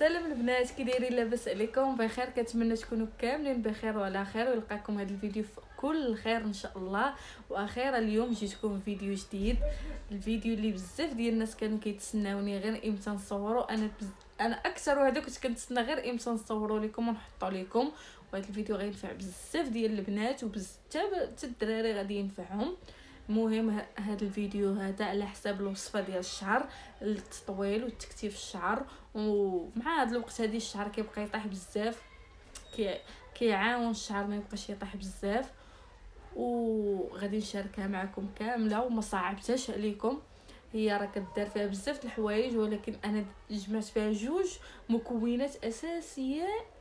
سلام البنات، كي دايرين؟ لاباس عليكم؟ بخير؟ كنتمنى تكونوا كاملين بخير وعلى خير، ويلقاكم هذا الفيديو في كل خير ان شاء الله. واخيرا اليوم جيتكم فيديو جديد، الفيديو اللي بزاف ديال الناس كانوا كيتسناوني غير امتى نصوروا. انا اكثر هذا كنت كنتسنى غير امتى نصوروا لكم ونحطوا لكم، وهذا الفيديو غينفع بزاف ديال البنات وبزاف الدراري غادي ينفعهم. المهم هذا الفيديو هذا على حساب الوصفه ديال الشعر، التطويل والتكثيف الشعر. ومع هذا الوقت هذه الشعر كيبقى يطيح بزاف، كيعاون الشعر ما يبقاش يطيح بزاف. وغادي نشاركها معكم كامله وما صعبتهاش عليكم. هي راه كدار فيها بزاف الحوايج، ولكن انا جمعت فيها جوج مكونات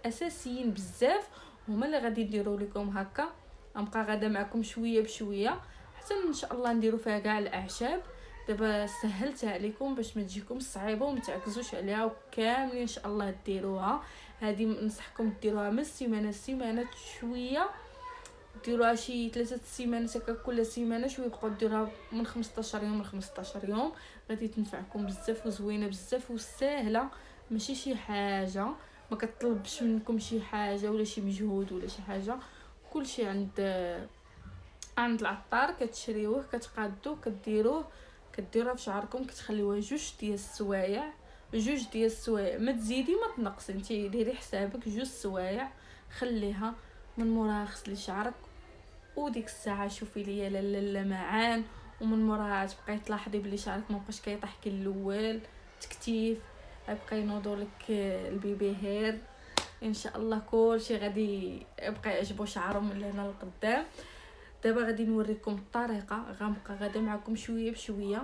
اساسيين بزاف، هما اللي غادي نديروا لكم هكا. غنبقى غادا معكم شويه بشويه حتى ان شاء الله نديروا فيها كاع الاعشاب. دابا سهلتها عليكم باش ما تجيكم صعيبه وما تعكزوش عليها، وكاملين ان شاء الله ديروها. هذه ننصحكم ديروها من السيمانه شويه، ديروها شي 3 سيمانات هكا، كل سيمانه شويه، بقاو ديروها من 15 يوم ل 15 يوم. غادي تنفعكم بزاف وزوينه بزاف وسهله، ماشي شي حاجه ما كتطلبش منكم شي حاجه ولا شي مجهود ولا شي حاجه. كلشي عند العطار كتشريوه، كتقادوه، كديروه في شعركم، كتخليوها جوج ديال السوايع. ما تزيدي ما تنقصي، نتي ديري حسابك جوج سوايع. خليها من موراها غسلي شعرك، وديك الساعه شوفي ليا اللمعان، ومن موراها تبقاي تلاحظي بلي شعرك ما بقاش كيطيح كي الاول. تكتيف يبقى ينوضوا لك البيبي هير ان شاء الله. كلشي غادي يبقى يعجبو شعرهم من هنا لقدام. دابا غادي نوريكم الطريقه، غنبقى غادا معكم شويه بشويه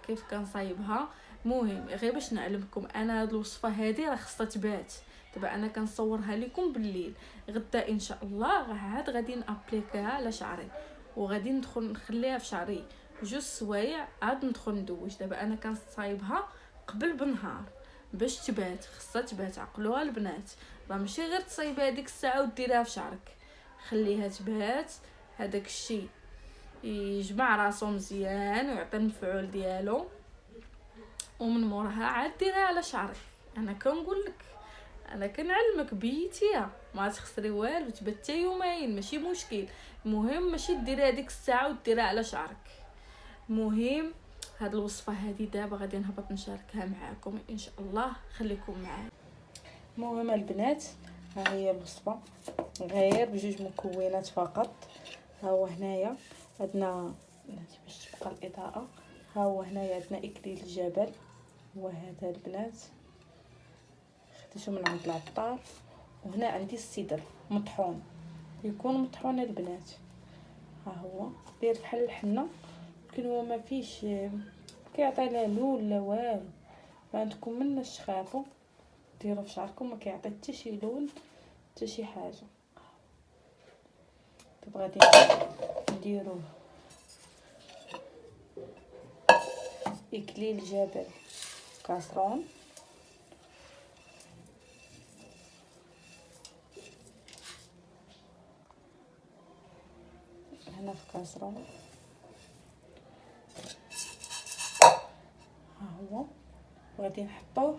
كيف كنصايبها. المهم غير باش نعلمكم، انا هاد الوصفه هذه راه خصها تبات. دابا انا كنصورها لكم بالليل، غدا ان شاء الله عاد غادي نابليكيها على شعري، وغادي ندخل نخليها في شعري جوج سوايع، عاد ندخل ندوش. دابا انا كنصايبها قبل بنهار باش تبات، خصها تبات. عقلوها البنات، راه ماشي غير تصايبها ديك الساعه وديرها في شعرك، خليها تبات. هذاك الشيء يجمع راسو مزيان ويعطي المفعول ديالو، ومن موراها عاد ديرها على شعرك. انا كنقول لك، انا كنعلمك بيتيها، ما تخسري والو، تبتي يومين ماشي مشكل. المهم ماشي ديريها ديك الساعه وديرها على شعرك. المهم هاد الوصفه هذه دابا غادي نهبط نشاركها معكم ان شاء الله، خليكم معايا. المهم البنات، ها هي الوصفه غير بجوج مكونات فقط. ها هو هنايا عندنا باش تبقى الاضاءه، ها هو هنايا عندنا اكليل الجبل، هو هذا البنات خديته من عند العطار. وهنا عندي السدر مطحون، يكون مطحون البنات. ها هو داير بحال الحنه، لكن هو ما فيش كيعطي لا لون لا والو. عندكم مناش تخافوا ديروا في شعركم، ما كيعطي حتى شي لون حتى شي حاجه. دابا غادي نديروه اكليل جبل كاسرون، هنا في كاسرون. ها هو غادي نحطوه،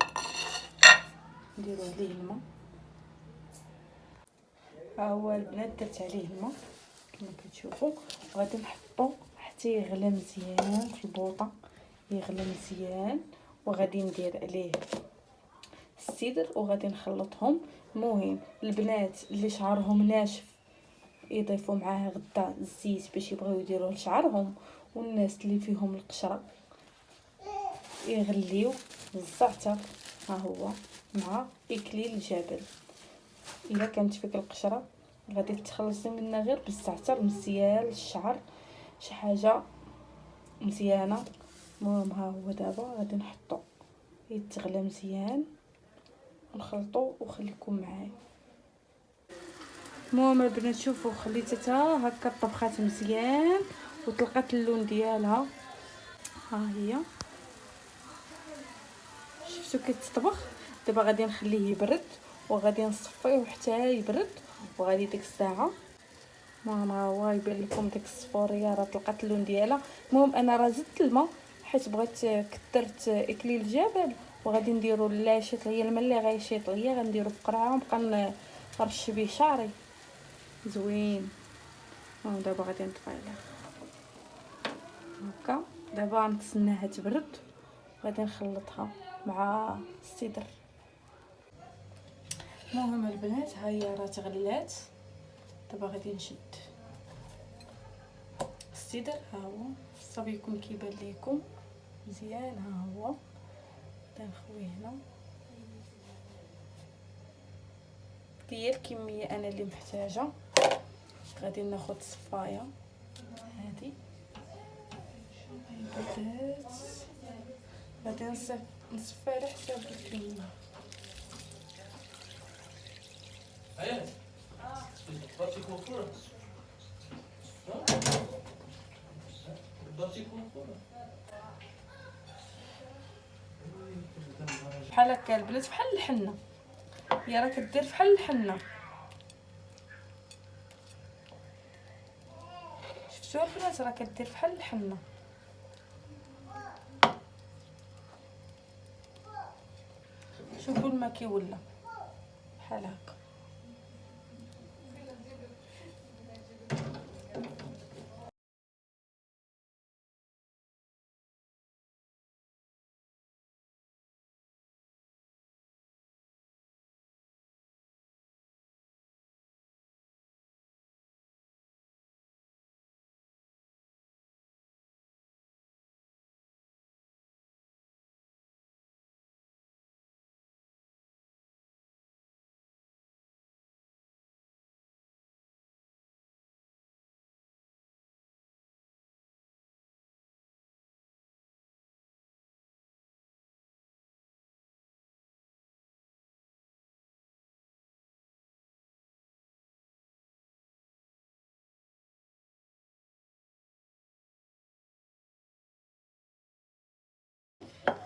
نديرو عليه الماء. ها هو البنات درت عليه الماء كما كتشوفوا، وغادي نحطو حتى يغلى مزيان في البوطه، يغلى مزيان. وغادي ندير عليه السدر وغادي نخلطهم. المهم البنات اللي شعرهم ناشف يضيفوا معاه غدا الزيت باش يبغيو يديروه لشعرهم، والناس اللي فيهم القشره يغليو الزعتر. ها هو مع اكليل الجبل. الا كانت فيك القشره غادي تخلصي منها غير بالزعتر مزيان للشعر، شي حاجه مزيانه. المهم ها هو دابا غادي نحطو يتغلى مزيان ونخلطو، وخليكم معايا. المهم البنات شوفوا، خليتها هكا طبخات مزيان وطلقات اللون ديالها. ها هي شفتوا كيتطبخ. دابا غادي نخليه يبرد وغادي نصفيه حتى يبرد، وغادي ديك الساعه ماما هو يبان لكم ديك الصفوريه راه طلقات اللون ديالها. المهم انا راه زدت الماء حيت بغيت كثرت اكليل الجبل، وغادي نديرو اللاشيط، هي الماء اللي غيشيط ليا غنديرو في قرعه ونبقى نرش به شعري زوين. ودابا غادي نطفي عليها هكا. دابا نتسناها تبرد وغادي نخلطها مع السيدر. المهم البنات ها هي راه تغلات. دابا غادي نشد السيدر، ها هو الصبي يكون كيبان ليكم مزيان. ها هو غادي نخويه هنا. هي الكميه انا اللي محتاجه. غادي ناخذ صفايه هذه بدات، غادي نصفي على حساب الكميه. بحال هكا البنات، بحال الحنه، هي راه كدير بحال الحنه. شفتوا البنات راه كدير بحال الحنه. شوفوا الماء كي ولا بحال هكا.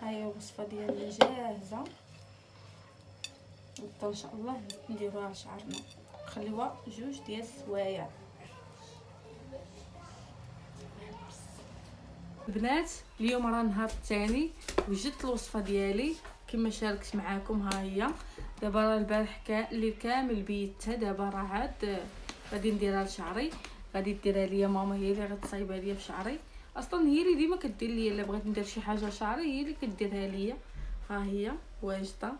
هاهي الوصفه ديالنا جاهزه. نبقاو ان شاء الله نديروها على شعرنا، نخليوها 2 ديال السوايع. البنات اليوم راه النهار الثاني وجدت الوصفه ديالي كما شاركت معاكم. ها هي دابا راه البارح اللي كامل بيتها، دابا راه عاد غادي نديرها لشعري. غادي ديرها ليا ماما، هي اللي غتصايبها ليا في شعري. اصلا هي اللي ديما كدير ليا، الا بغيت ندير شي حاجه لشعري هي اللي كديرها ليا. ها هي واجده.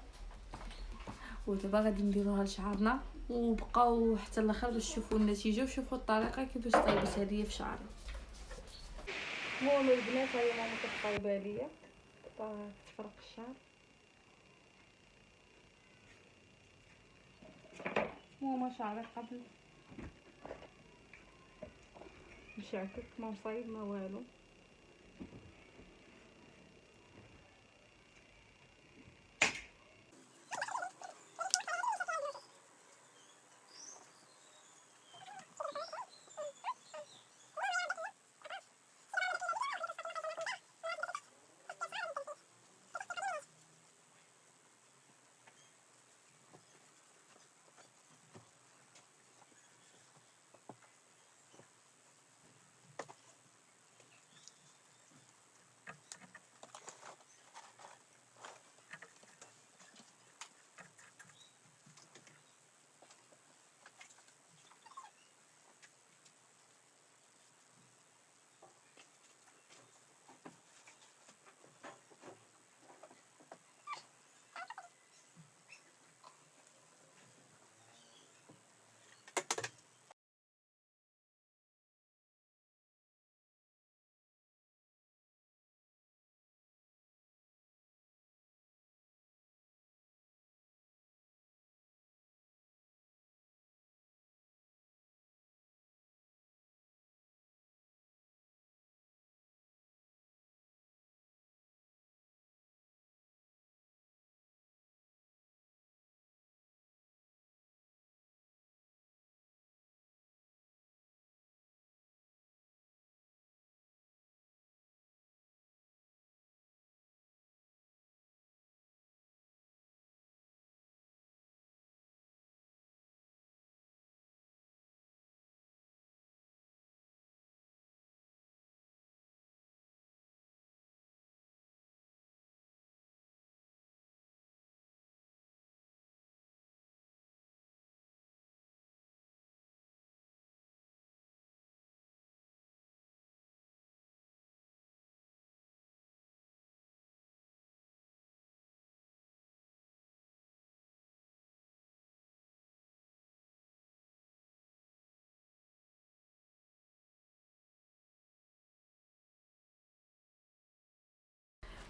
ودابا غادي نديروها لشعرنا وبقاو حتى الاخر باش تشوفوا النتيجه وشوفوا الطريقه كيفاش طايبتها ليا في شعري. المهم البنات هاهي ماما كطايبها ليا، كتفرق الشعر. ماما شعري قبل مشعكك، ما مصايب ما والو.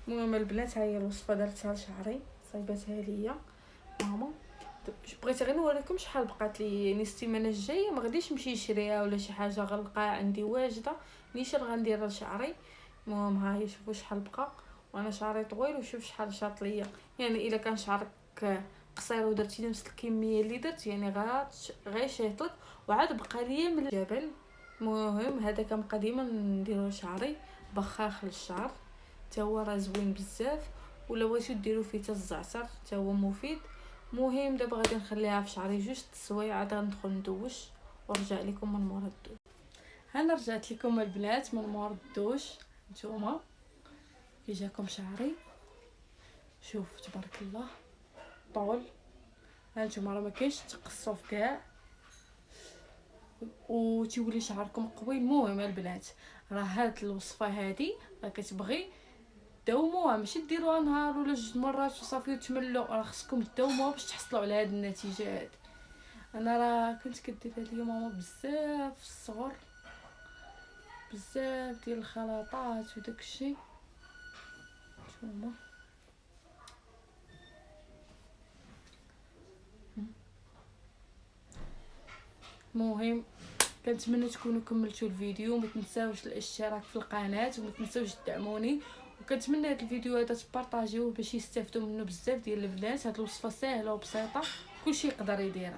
المهم البنات ها هي الوصفه درتها لشعري، صايبتها ليا ماما. بغيت غير نوريكم شحال بقات لي، يعني السيمانه الجايه ما غاديش نمشي نشريها ولا شي حاجه، غنلقاها عندي واجده نيشان غنديرها لشعري. المهم ها هي شوفوا شحال بقى، وانا شعري طويل وشوف شحال شاط ليا. يعني الا كان شعرك قصير ودرتي نفس الكميه اللي درت يعني غير شيطلك. وعاد بقى ليا من الجبل. المهم هذا كنبقى ديما نديرو لشعري، بخاخ للشعر حتى هو راه زوين بزاف. ولا بغيتو ديروا فيه حتى الزعتر حتى هو مفيد. مهم دابا غادي نخليها في شعري جوج السوايع، عاد غندخل ندوش ونرجع لكم من مورا الدوش. انا رجعت لكم البنات من مورا الدوش. نتوما كي جاكم شعري، شوف تبارك الله طول. هانتوما راه ما كاينش تقصوا في كاع وتيولي شعركم قوي. المهم البنات راه هاد الوصفه هادي راه كتبغي داوموها، ماشي ديروها نهار ولا جوج مرات وصافي وتملوا، راه خصكم تداوموها باش تحصلوا على هاد النتيجه هادي. انا راه كنت كدير هذه ماما بزاف في الصغر، بزاف ديال الخلطات وداكشي. نتوما المهم كنتمنى تكونوا كملتوا الفيديو، وما تنساوش الاشتراك في القناه وما تنساوش تدعموني. وكنتمنى هذا الفيديو هذا تبارطاجيوه باش يستافدوا منه بزاف ديال البنات. هاد الوصفه سهله وبسيطه كلشي يقدر يديرها.